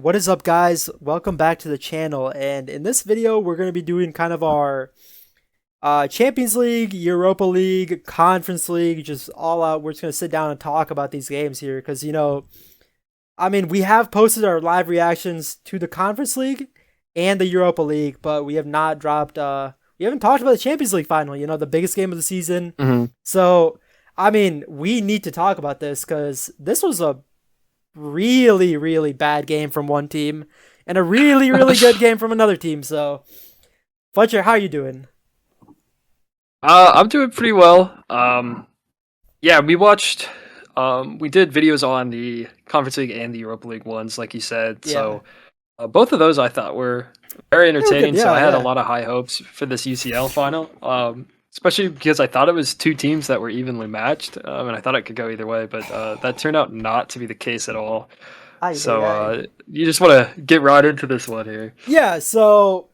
What is up, guys? Welcome back to the channel. And in this video, we're going to be doing kind of our Champions League, Europa League, Conference League, just all out. We're just going to sit down and talk about these games here because, we have posted our live reactions to the Conference League and the Europa League, but we have not dropped, we haven't talked about the Champions League final, the biggest game of the season. So, we need to talk about this because this was a really, really bad game from one team and a really, really good game from another team. So, Fletcher, how are you doing? I'm doing pretty well. Yeah, we watched. We did videos on the Conference League and the Europa League ones, like you said. Yeah. So both of those I thought were very entertaining. Yeah, so I had yeah. a lot of high hopes for this UCL final, especially because I thought it was two teams that were evenly matched, and I thought it could go either way. But that turned out not to be the case at all. You just want to get right into this one here. Yeah, so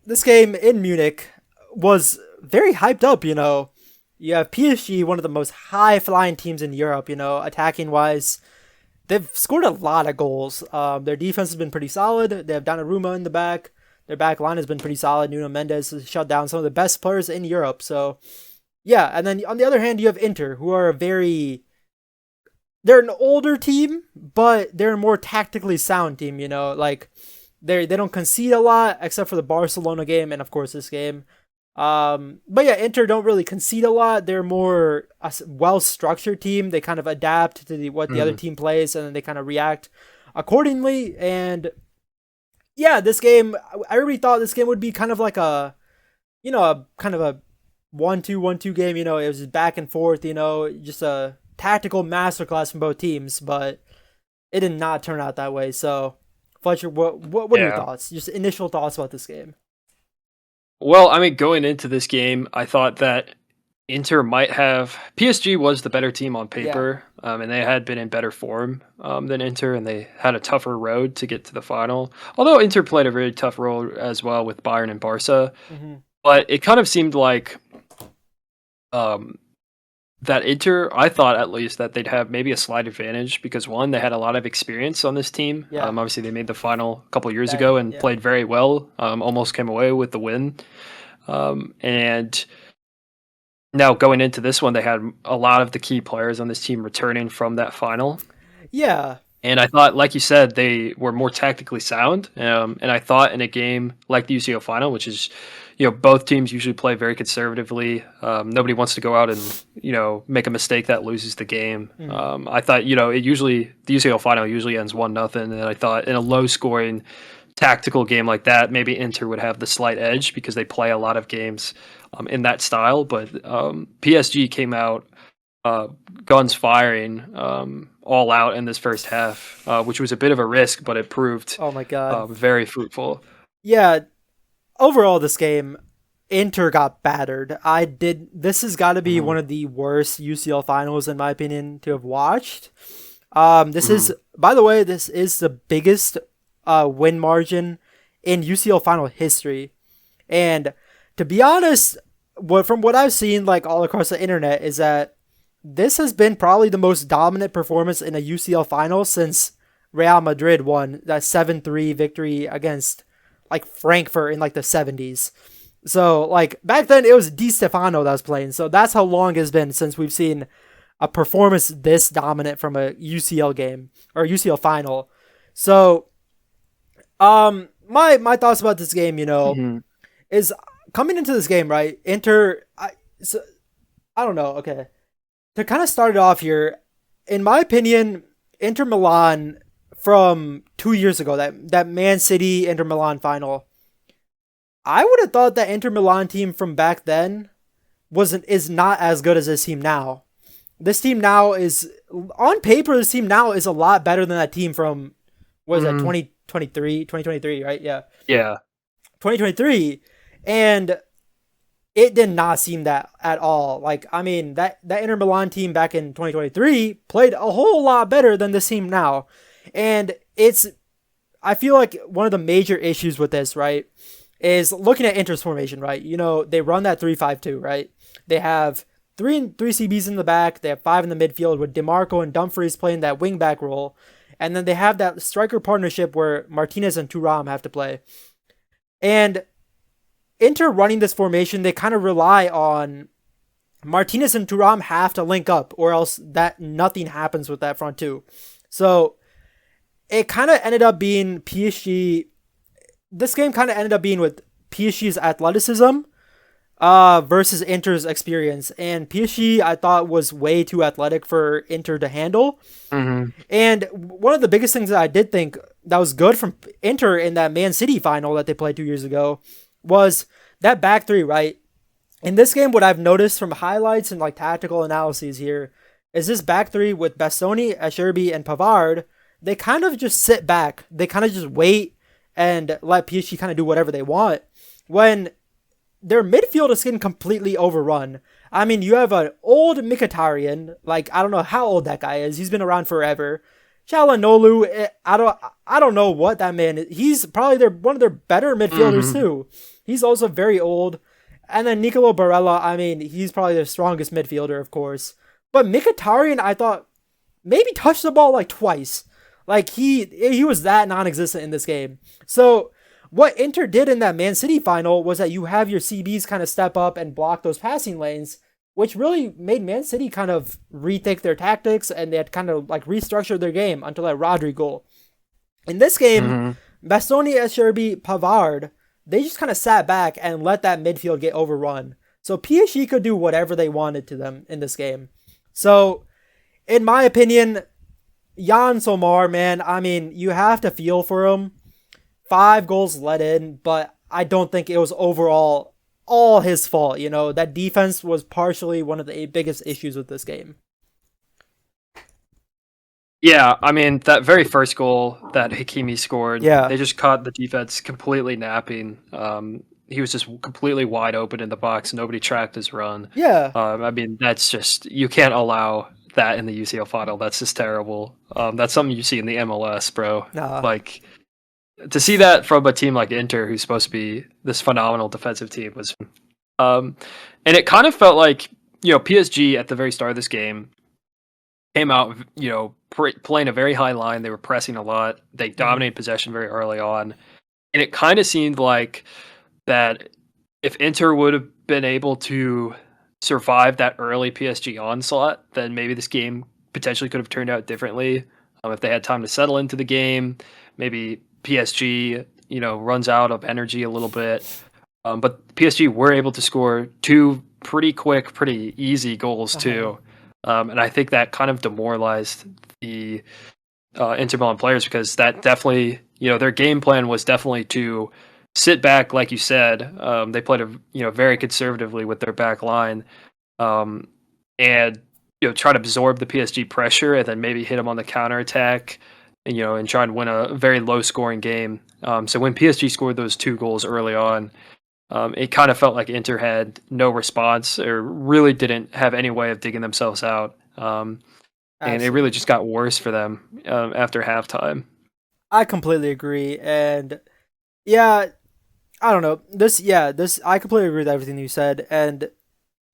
this game in Munich was very hyped up, You have PSG, one of the most high-flying teams in Europe, attacking-wise. They've scored a lot of goals. Their defense has been pretty solid. They have Donnarumma in the back. Their back line has been pretty solid. Nuno Mendes has shut down some of the best players in Europe. So, yeah. And then on the other hand, you have Inter, who are they're an older team, but they're a more tactically sound team, They don't concede a lot, except for the Barcelona game and, of course, this game. But yeah, Inter don't really concede a lot. They're more a well-structured team. They kind of adapt to what the other team plays, and then they kind of react accordingly. And yeah, this game, I really thought this game would be kind of like a kind of a 1-2, 1-2 game. It was just back and forth. Just a tactical masterclass from both teams. But it did not turn out that way. So, Fletcher, what are your thoughts? Just initial thoughts about this game? Well, going into this game, I thought that Inter might have... PSG was the better team on paper, and they had been in better form than Inter, and they had a tougher road to get to the final. Although Inter played a really tough role as well with Bayern and Barca. But it kind of seemed like that Inter, I thought at least, that they'd have maybe a slight advantage because, one, they had a lot of experience on this team. Obviously, they made the final a couple years ago and played very well, almost came away with the win. And now going into this one, they had a lot of the key players on this team returning from that final. Yeah. And I thought, like you said, they were more tactically sound. And I thought in a game like the UCL final, which is, both teams usually play very conservatively. Nobody wants to go out and, make a mistake that loses the game. I thought, the UCL final usually ends 1-0. And I thought in a low scoring tactical game like that, maybe Inter would have the slight edge because they play a lot of games in that style. But PSG came out guns firing, all out in this first half, which was a bit of a risk, but it proved oh my god very fruitful. Yeah, overall this game, Inter got battered. This has got to be one of the worst UCL finals in my opinion to have watched. This is, by the way, this is the biggest win margin in UCL final history, and to be honest, from what I've seen all across the internet is that this has been probably the most dominant performance in a UCL final since Real Madrid won that 7-3 victory against Frankfurt in the 70s. So back then it was Di Stefano that was playing. So that's how long it's been since we've seen a performance this dominant from a UCL game or UCL final. So my thoughts about this game, is coming into this game, right? Inter, I don't know. Okay. To kind of start it off here, in my opinion, Inter Milan from 2 years ago, that Man City Inter Milan final, I would have thought that Inter Milan team from back then is not as good as this team now. This team now is, on paper, this team now is a lot better than that team from, what is that, 2023, right? Yeah. 2023. And it did not seem that at all. That Inter Milan team back in 2023 played a whole lot better than this team now. And I feel like one of the major issues with this, right, is looking at Inter's formation, right? They run that 3-5-2, right? They have three CBs in the back. They have 5 in the midfield with DeMarco and Dumfries playing that wing back role. And then they have that striker partnership where Martinez and Thuram have to play. And Inter running this formation, they kind of rely on Martinez and Thuram have to link up, or else that nothing happens with that front two. So it kind of ended up being PSG. This game kind of ended up being with PSG's athleticism versus Inter's experience. And PSG, I thought, was way too athletic for Inter to handle. Mm-hmm. And one of the biggest things that I did think that was good from Inter in that Man City final that they played 2 years ago was that back three, right? In this game, what I've noticed from highlights and like tactical analyses here is this back three with Bastoni, Acerbi, and Pavard. They kind of just sit back. They kind of just wait and let PSG kind of do whatever they want. When their midfield is getting completely overrun. I mean, you have an old Mkhitaryan, like I don't know how old that guy is. He's been around forever. Çalhanoğlu, I don't know what that man is. He's probably one of their better midfielders too. He's also very old. And then Nicolo Barella, I mean, he's probably the strongest midfielder, of course. But Mkhitaryan, I thought, maybe touched the ball like twice. Like, he was that non-existent in this game. So, what Inter did in that Man City final was that you have your CBs kind of step up and block those passing lanes, which really made Man City kind of rethink their tactics, and they had kind of like restructured their game until that Rodri goal. In this game, Bastoni, Acerbi, Pavard, they just kind of sat back and let that midfield get overrun. So PSG could do whatever they wanted to them in this game. So, in my opinion, Jan Sommer, man, I mean, you have to feel for him. 5 goals let in, but I don't think it was overall all his fault. You know, that defense was partially one of the biggest issues with this game. Yeah, I mean, that very first goal that Hakimi scored, they just caught the defense completely napping. He was just completely wide open in the box. Nobody tracked his run. Yeah. I mean, that's just, you can't allow that in the UCL final. That's just terrible. That's something you see in the MLS, bro. Nah. Like, to see that from a team like Inter, who's supposed to be this phenomenal defensive team, was... and it kind of felt like, PSG at the very start of this game came out, playing a very high line. They were pressing a lot. They dominated possession very early on. And it kind of seemed like that if Inter would have been able to survive that early PSG onslaught, then maybe this game potentially could have turned out differently. If they had time to settle into the game, maybe PSG, runs out of energy a little bit. But PSG were able to score 2 pretty quick, pretty easy goals too. And I think that kind of demoralized the Inter Milan players, because that definitely, their game plan was definitely to sit back, like you said. They played very conservatively with their back line, and try to absorb the PSG pressure, and then maybe hit them on the counterattack, and try and win a very low scoring game. So when PSG scored those 2 goals early on, it kind of felt like Inter had no response, or really didn't have any way of digging themselves out. And it really just got worse for them after halftime. I completely agree. And yeah, I don't know. I completely agree with everything you said. And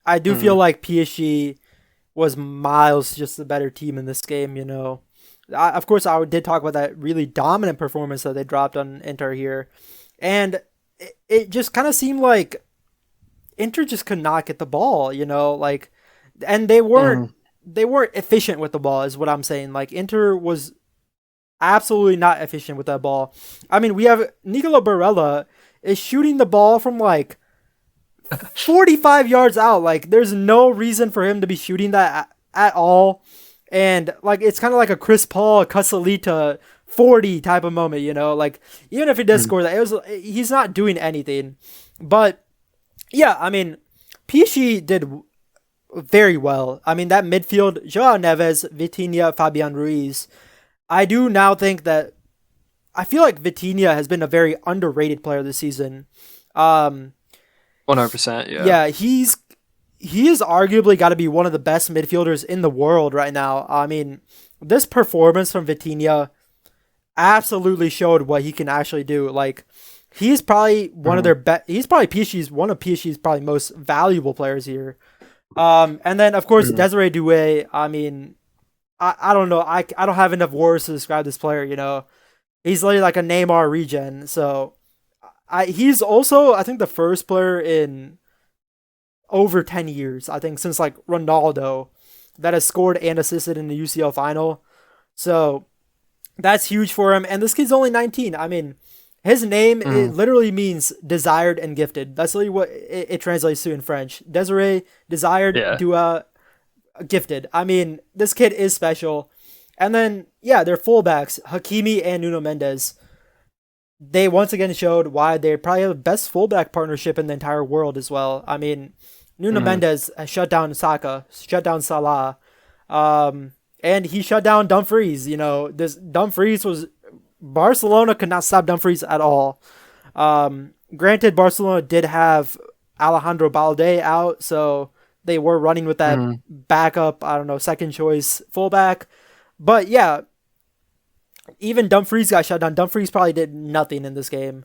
I do feel like PSG was miles just the better team in this game, Of course, I did talk about that really dominant performance that they dropped on Inter here. And it just kind of seemed like Inter just could not get the ball, and they weren't efficient with the ball, is what I'm saying. Like, Inter was absolutely not efficient with that ball. I mean, we have Nicolo Barella is shooting the ball from like 45 yards out. Like, there's no reason for him to be shooting that at all. And like, it's kind of like a Chris Paul, Casalita 40 type of moment, like, even if he does score that, he's not doing anything. But yeah, I mean, PSG did very well. I mean, that midfield, Joao Neves, Vitinha, Fabian Ruiz, I do now think that I feel like Vitinha has been a very underrated player this season. 100%, yeah. Yeah, he is arguably got to be one of the best midfielders in the world right now. I mean, this performance from Vitinha absolutely showed what he can actually do. Like, he's probably one of their best. He's probably one of PSG's probably most valuable players here. And then of course Desiree Doué. I mean, I don't know. I don't have enough words to describe this player. He's literally like a Neymar regen. So he's also I think the first player in over 10 years. I think since like Ronaldo that has scored and assisted in the UCL final. So that's huge for him. And this kid's only 19. I mean, his name it Mm, literally means desired and gifted. That's literally what it translates to in French. Desiree, desired, yeah. Dua, gifted. I mean, this kid is special. And then, yeah, their fullbacks, Hakimi and Nuno Mendes, they once again showed why they probably have the best fullback partnership in the entire world as well. I mean, Nuno Mm, Mendes has shut down Saka, shut down Salah, and he shut down Dumfries. This Dumfries was Barcelona could not stop Dumfries at all. Granted, Barcelona did have Alejandro Balde out, so they were running with that mm. backup, I don't know, second choice fullback. But yeah, even Dumfries got shut down. Dumfries probably did nothing in this game.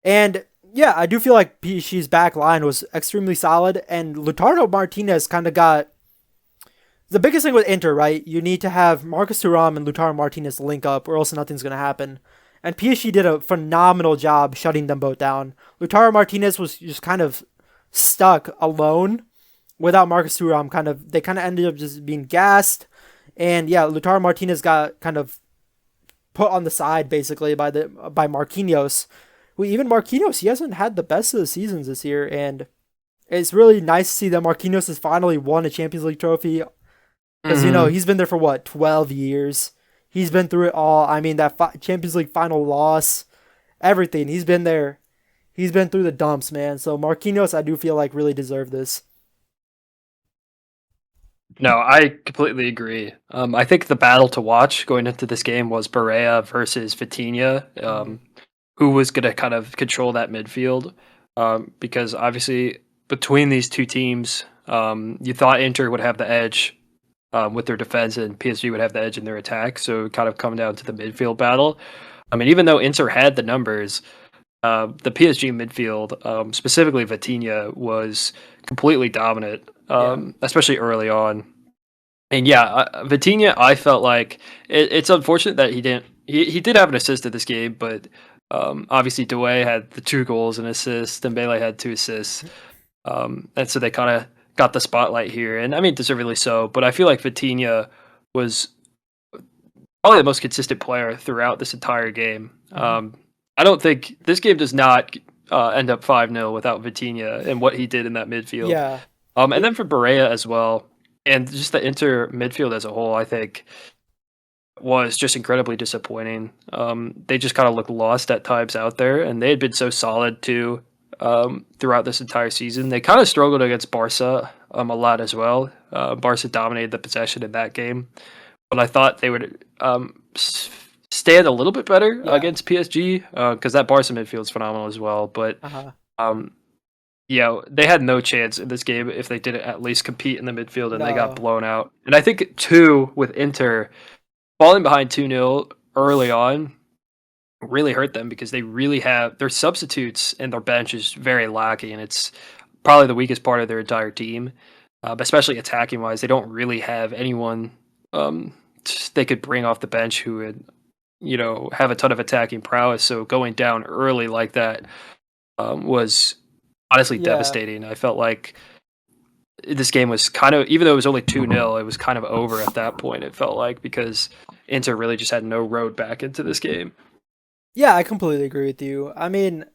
And yeah, I do feel like PSG's back line was extremely solid, and Lautaro Martinez kind of got the biggest thing with Inter, right? You need to have Marcus Thuram and Lautaro Martinez link up, or else nothing's going to happen. And PSG did a phenomenal job shutting them both down. Lautaro Martinez was just kind of stuck alone without Marcus Thuram. They kind of ended up just being gassed, and yeah, Lautaro Martinez got kind of put on the side basically by Marquinhos. Who even Marquinhos, he hasn't had the best of the seasons this year, and it's really nice to see that Marquinhos has finally won a Champions League trophy because Hmm. he's been there for what 12 years. He's been through it all. I mean that Champions League final loss, everything. He's been there. He's been through the dumps, man. So Marquinhos, I do feel like really deserved this. No, I completely agree. I think the battle to watch going into this game was Barea versus Vitinha, Mhm. who was going to kind of control that midfield. Because obviously, between these two teams, you thought Inter would have the edge with their defense and PSG would have the edge in their attack. So, kind of come down to the midfield battle. I mean, even though Inter had the numbers, the PSG midfield, specifically Vitinha, was completely dominant, Yeah. especially early on. And yeah, Vitinha, I felt like it's unfortunate that he didn't. He did have an assist in this game, but obviously Doué had the 2 goals and assists, and Dembele had 2 assists, and so they kind of got the spotlight here, and I mean deservedly so. But I feel like Vitinha was probably the most consistent player throughout this entire game. Mhm. I don't think this game does not end up 5-0 without Vitinha and what he did in that midfield. Yeah. And It, then for Barea as well, and just the Inter midfield as a whole, I think was just incredibly disappointing. They just kind of looked lost at times out there, and they had been so solid too throughout this entire season. They kind of struggled against Barca a lot as well. Barca dominated the possession in that game, but I thought they would stand a little bit better yeah. against PSG because that Barca midfield is phenomenal as well. But Uh-huh. um, yeah, they had no chance in this game if they didn't at least compete in the midfield, and they got No. blown out. And I think too with Inter falling behind 2-0 early on really hurt them because they really have their substitutes and their bench is very lacking, and it's probably the weakest part of their entire team, especially attacking wise. They don't really have anyone um, they could bring off the bench who would have a ton of attacking prowess. So going down early like that was honestly Yeah. devastating. I felt like this game was kind of, even though it was only 2-0, it was kind of over at that point, it felt like, because Inter really just had no road back into this game. Yeah, I completely agree with you. I mean,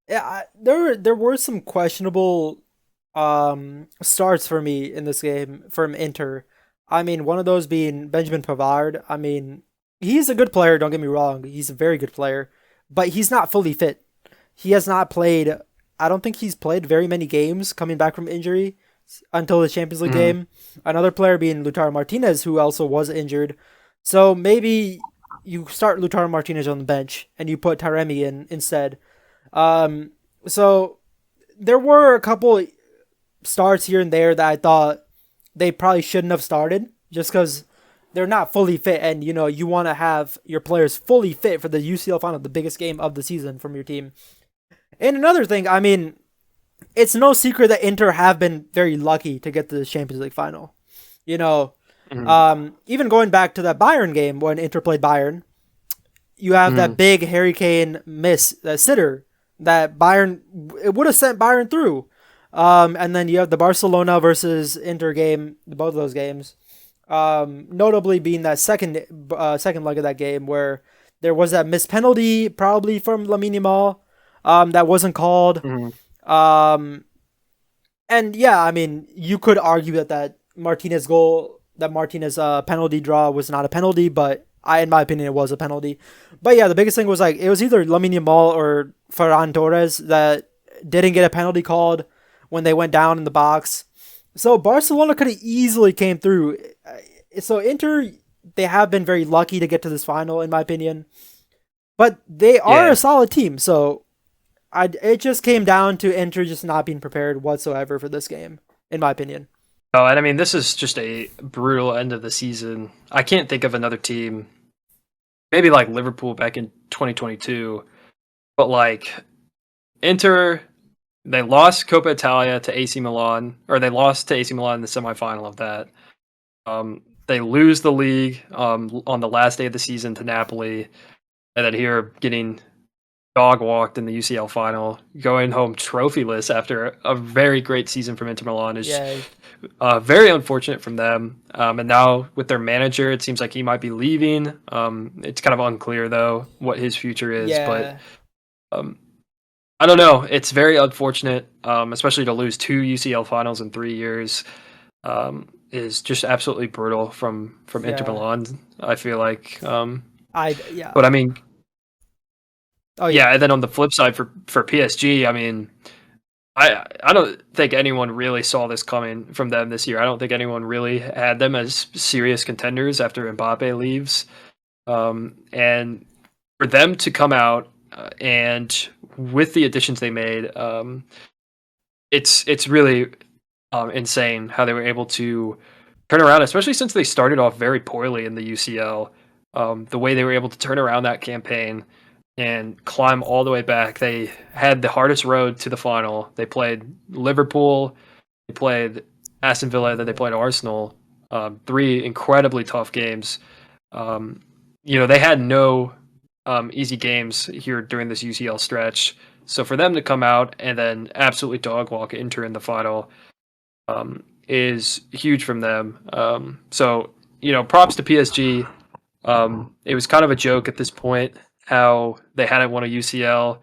yeah, there were some questionable starts for me in this game from Inter. I mean, one of those being Benjamin Pavard. I mean, he's a good player, don't get me wrong. He's a very good player, but he's not fully fit. He has not played I don't think he's played very many games coming back from injury until the Champions League Mm-hmm. game. Another player being Lautaro Martinez, who also was injured. So maybe you start Lautaro Martinez on the bench and you put Taremi in instead. Um, so there were a couple starts here and there that I thought they probably shouldn't have started just because they're not fully fit, and you want to have your players fully fit for the UCL final, the biggest game of the season from your team. And another thing, I mean, it's no secret that Inter have been very lucky to get to the Champions League final. You know, Mhm. Even going back to that Bayern game when Inter played Bayern, you have that Mhm. big Harry Kane miss, that sitter, that Bayern, it would have sent Bayern through. And then you have the Barcelona versus Inter game, both of those games. Notably being that second leg of that game where there was that missed penalty, probably from Lamine Yamal, that wasn't called. Mhm. Um, and yeah, I mean, you could argue that Martinez goal, that Martinez penalty draw was not a penalty, but in my opinion, it was a penalty. But yeah, the biggest thing was like it was either Lamine Yamal or Ferran Torres that didn't get a penalty called when they went down in the box. So Barcelona could have easily came through. So Inter, they have been very lucky to get to this final, in my opinion. But they are Yeah. a solid team, so it just came down to Inter just not being prepared whatsoever for this game, in my opinion. Oh, and I mean, this is just a brutal end of the season. I can't think of another team, maybe like Liverpool back in 2022, but like Inter, they lost Coppa Italia to AC Milan, or they lost to AC Milan in the semifinal of that. They lose the league on the last day of the season to Napoli, and then here getting dog walked in the UCL final, going home trophyless after a very great season from Inter Milan is Yeah, very unfortunate from them. And now with their manager, it seems like he might be leaving. It's kind of unclear though what his future is, but yeah, um, I don't know. It's very unfortunate, especially to lose two UCL finals in 3 years. Is just absolutely brutal from Inter yeah. Milan. I feel like, Yeah. but I mean, Oh yeah, yeah. And then on the flip side for PSG, I mean, I don't think anyone really saw this coming from them this year. I don't think anyone really had them as serious contenders after Mbappe leaves. And for them to come out and with the additions they made, it's really insane how they were able to turn around, especially since they started off very poorly in the UCL. The way they were able to turn around that campaign and climb all the way back. They had the hardest road to the final. They played Liverpool, they played Aston Villa, then they played Arsenal. Three incredibly tough games. Um, they had no easy games here during this UCL stretch. So for them to come out and then absolutely dog walk Inter in the final is huge from them. Props to PSG. It was kind of a joke at this point how they hadn't won a UCL,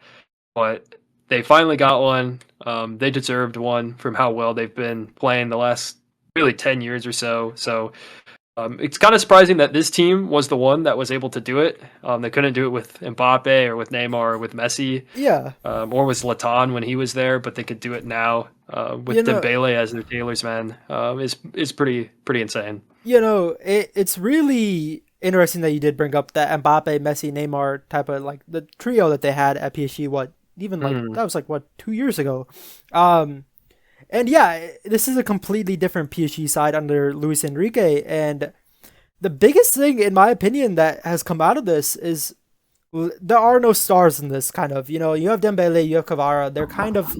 but they finally got one. They deserved one from how well they've been playing the last really 10 years or so. So it's kind of surprising that this team was the one that was able to do it. They couldn't do it with Mbappe or with Neymar or with Messi yeah. or with Zlatan when he was there, but they could do it now with You know, Dembele as their talisman. Is pretty insane. it's really interesting that you did bring up that Mbappe, Messi, Neymar type of like the trio that they had at PSG. What even like Mm. that was like what 2 years ago. Um, and yeah, this is a completely different PSG side under Luis Enrique, and the biggest thing, in my opinion, that has come out of this is there are no stars in this kind of. You have Dembele, you have Kvara. They're kind of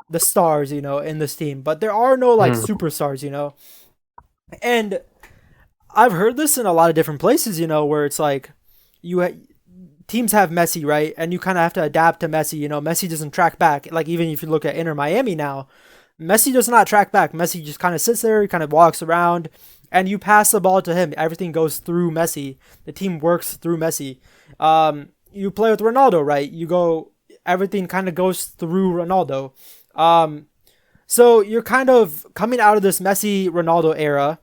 the stars, in this team, but there are no like Mm. superstars. And I've heard this in a lot of different places, where it's like teams have Messi, right? And you kind of have to adapt to Messi. Messi doesn't track back. Like even if you look at Inter Miami now, Messi does not track back. Messi just kind of sits there, he kind of walks around, and you pass the ball to him. Everything goes through Messi. The team works through Messi. You play with Ronaldo, right? Everything kind of goes through Ronaldo. So you're kind of coming out of this Messi Ronaldo era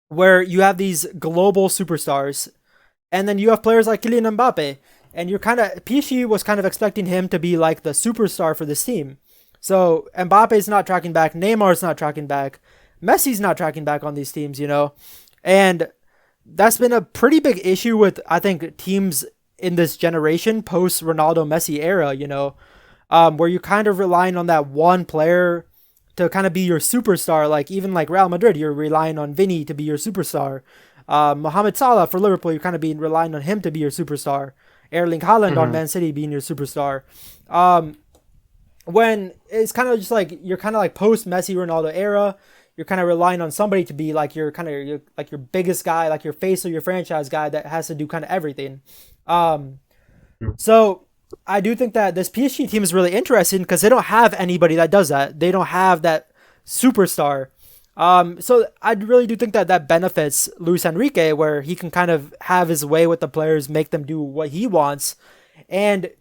where you have these global superstars, and then you have players like Kylian Mbappe, and PSG was kind of expecting him to be like the superstar for this team. So Mbappe's not tracking back, Neymar's not tracking back, Messi's not tracking back on these teams, and that's been a pretty big issue with I think teams in this generation post Ronaldo Messi era, where you're kind of relying on that one player to kind of be your superstar. Like even like Real Madrid, you're relying on Vinny to be your superstar. Mohamed Salah for Liverpool, you're kind of being relying on him to be your superstar. Erling Haaland on Mhm. Man City being your superstar. When it's kind of just like you're kind of like post Messi Ronaldo era, you're kind of relying on somebody to be like your biggest guy, like your face of your franchise guy that has to do kind of everything. So I do think that this PSG team is really interesting because they don't have anybody that does that. They don't have that superstar. So I really do think that that benefits Luis Enrique, where he can kind of have his way with the players, make them do what he wants. And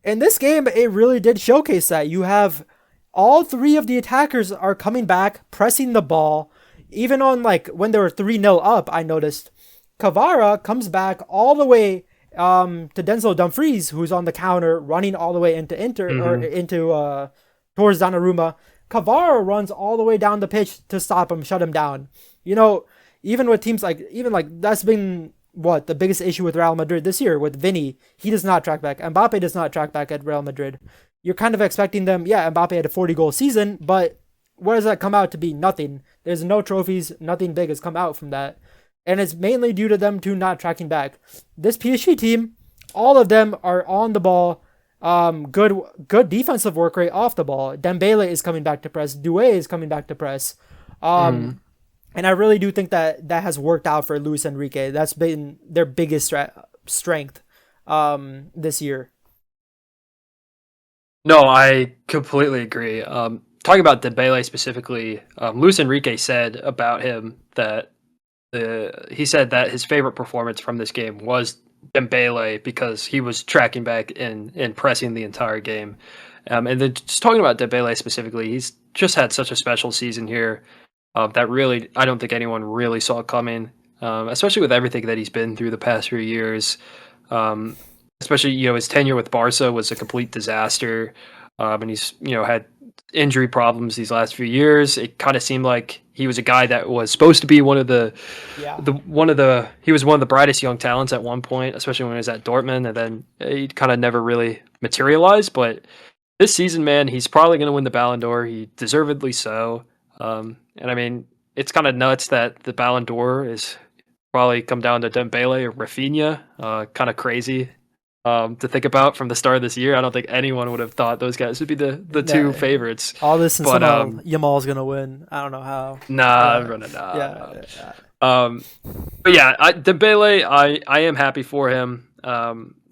in this game, it really did showcase that. You have all three of the attackers are coming back, pressing the ball. Even on like when they were 3-0 up, I noticed Kvara comes back all the way to Denzel Dumfries, who's on the counter, running all the way into towards Donnarumma. Kvara runs all the way down the pitch to stop him, shut him down. You know, even with teams like that's been what the biggest issue with Real Madrid this year with Vinny. He does not track back. Mbappe does not track back at Real Madrid. You're kind of expecting them. Yeah, Mbappe had a 40-goal season, but what does that come out to be? Nothing. There's no trophies. Nothing big has come out from that. And it's mainly due to them two not tracking back. This PSG team, all of them are on the ball. Good defensive work rate off the ball. Dembele is coming back to press. Doué is coming back to press. And I really do think that has worked out for Luis Enrique. That's been their biggest strength this year. No, I completely agree. Talking about Dembele specifically, Luis Enrique said about him that he said that his favorite performance from this game was Dembele because he was tracking back and pressing the entire game. And then just talking about Dembele specifically, he's just had such a special season here that really I don't think anyone really saw coming, especially with everything that he's been through the past few years. Especially, his tenure with Barca was a complete disaster, and he's had injury problems these last few years. It kind of seemed like he was a guy that was supposed to be he was one of the brightest young talents at one point, especially when he was at Dortmund, and then he kind of never really materialized. But this season, man, he's probably going to win the Ballon d'Or. He deservedly so. And I mean, it's kind of nuts that the Ballon d'Or is probably come down to Dembele or Rafinha. Kind of crazy. To think about from the start of this year. I don't think anyone would have thought those guys would be the two favorites. All this and somehow Yamal's gonna win. I don't know how. Nah. But yeah, Dembele, I am happy for him.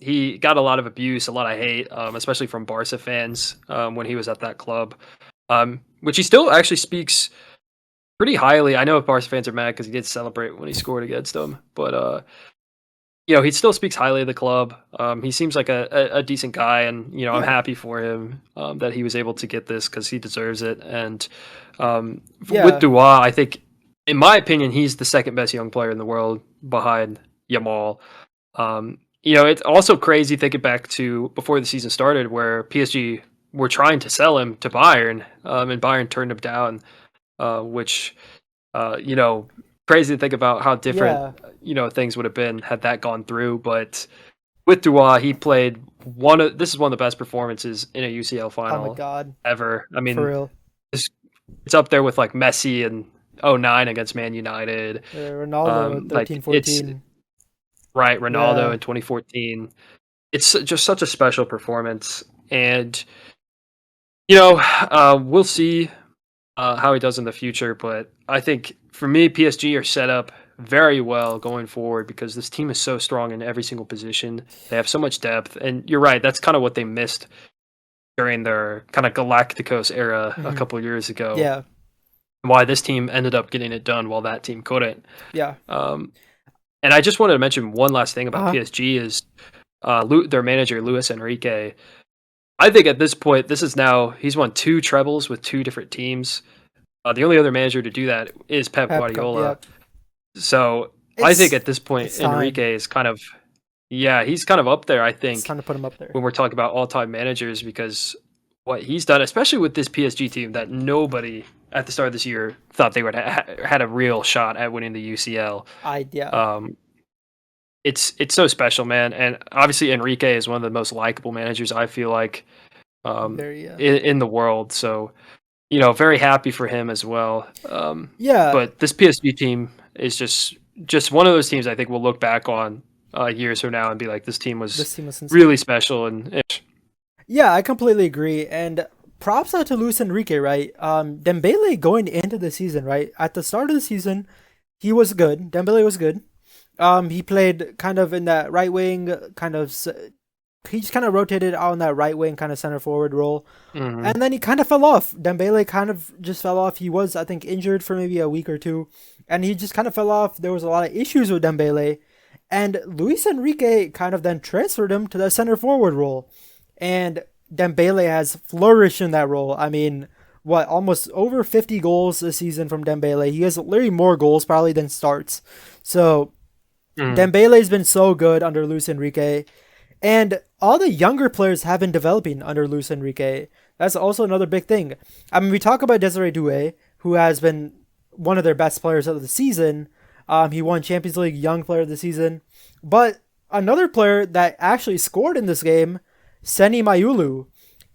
He got a lot of abuse, a lot of hate, especially from Barca fans when he was at that club, which he still actually speaks pretty highly. I know Barca fans are mad because he did celebrate when he scored against them, but he still speaks highly of the club. He seems like a decent guy, and I'm happy for him that he was able to get this because he deserves it. And with Dua, I think, in my opinion, he's the second best young player in the world behind Yamal. It's also crazy thinking back to before the season started, where PSG were trying to sell him to Bayern, and Bayern turned him down, which crazy to think about how different things would have been had that gone through. But with Dua, he played this is one of the best performances in a UCL final ever. I mean, for real. It's up there with like Messi and 2009 against Man United. Ronaldo 13-14. Right, Ronaldo in 2014. It's just such a special performance, and we'll see how he does in the future. But I think for me, PSG are set up very well going forward because this team is so strong in every single position. They have so much depth, and you're right. That's kind of what they missed during their kind of Galacticos era a couple of years ago. Yeah. Why this team ended up getting it done while that team couldn't. Yeah. And I just wanted to mention one last thing about PSG is their manager, Luis Enrique. I think at this point, he's won 2 trebles with 2 different teams. The only other manager to do that is Pep Guardiola. Yep. So I think at this point, Enrique is kind of, he's kind of up there, I think. It's time to put him up there. When we're talking about all-time managers, because what he's done, especially with this PSG team that nobody at the start of this year thought they would had a real shot at winning the UCL. It's so special, man. And obviously Enrique is one of the most likable managers, I feel like, in the world. So, very happy for him as well. But this PSG team is just one of those teams I think we'll look back on years from now and be like, this team was really special. And yeah, I completely agree. And props out to Luis Enrique, right? Dembele going into the season, right? At the start of the season, he was good. Dembele was good. He played kind of in that right wing, he just kind of rotated on that right wing, kind of center forward role. Hmm. And then he kind of fell off. Dembele kind of just fell off. He was, I think, injured for maybe a week or two. And he just kind of fell off. There was a lot of issues with Dembele. And Luis Enrique kind of then transferred him to the center forward role. And Dembele has flourished in that role. I mean, what, almost over 50 goals this season from Dembele. He has literally more goals probably than starts. So Hmm. Dembele's been so good under Luis Enrique. And all the younger players have been developing under Luis Enrique. That's also another big thing. I mean, we talk about Desiree Doué, who has been one of their best players of the season. He won Champions League Young Player of the Season. But another player that actually scored in this game, Seni Mayulu,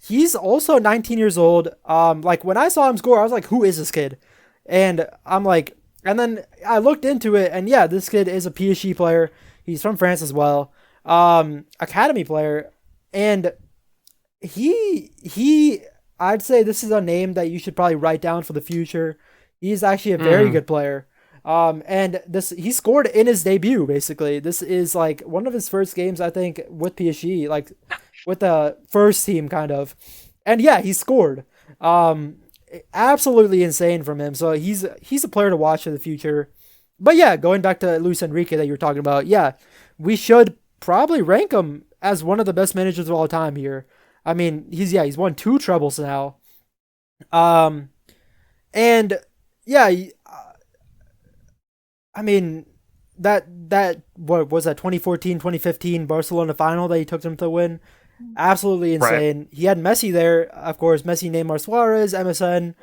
he's also 19 years old. Like when I saw him score, I was like, who is this kid? And I'm like, and then I looked into it, and yeah, this kid is a PSG player. He's from France as well. Academy player, and he I'd say this is a name that you should probably write down for the future. He's actually a very Hmm. good player. And this he scored in his debut. Basically, this is like one of his first games, I think, with PSG, like with the first team, kind of. And yeah, he scored. Um, Absolutely insane from him. So he's a player to watch for the future. But yeah, going back to Luis Enrique that you were talking about, yeah, we should probably rank him as one of the best managers of all time here. I mean, he's won two trebles now. Um, and yeah, I mean that what was that 2014 2015 Barcelona final that he took them to win. Absolutely Right. insane. He had Messi there, of course, Messi, Neymar, Suarez, MSN,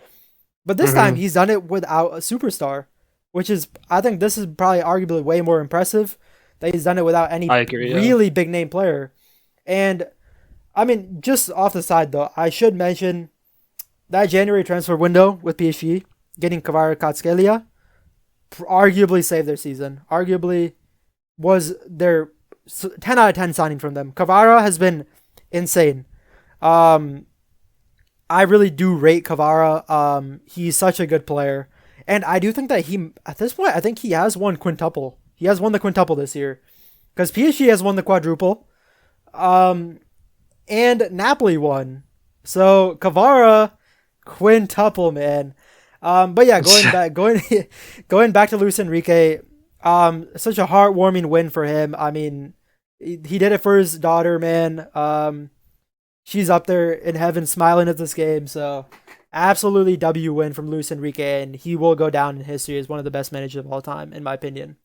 but this time Hmm. he's done it without a superstar, which is I think this is probably arguably way more impressive that he's done it without any I agree. Yeah. really big name player. And I mean, just off the side though, I should mention that January transfer window with PSG getting Kvaratskhelia arguably saved their season. Arguably was their 10 out of 10 signing from them. Kvara has been insane. Um, I really do rate Kvara. He's such a good player. And I do think that he, at this point, I think he has won quintuple. He has won the quintuple this year. Because PSG has won the quadruple. Um, and Napoli won. So Kvara, quintuple, man. But yeah, going back to Luis Enrique. Such a heartwarming win for him. I mean, he did it for his daughter, man. She's up there in heaven smiling at this game. So absolutely W win from Luis Enrique, and he will go down in history as one of the best managers of all time, in my opinion.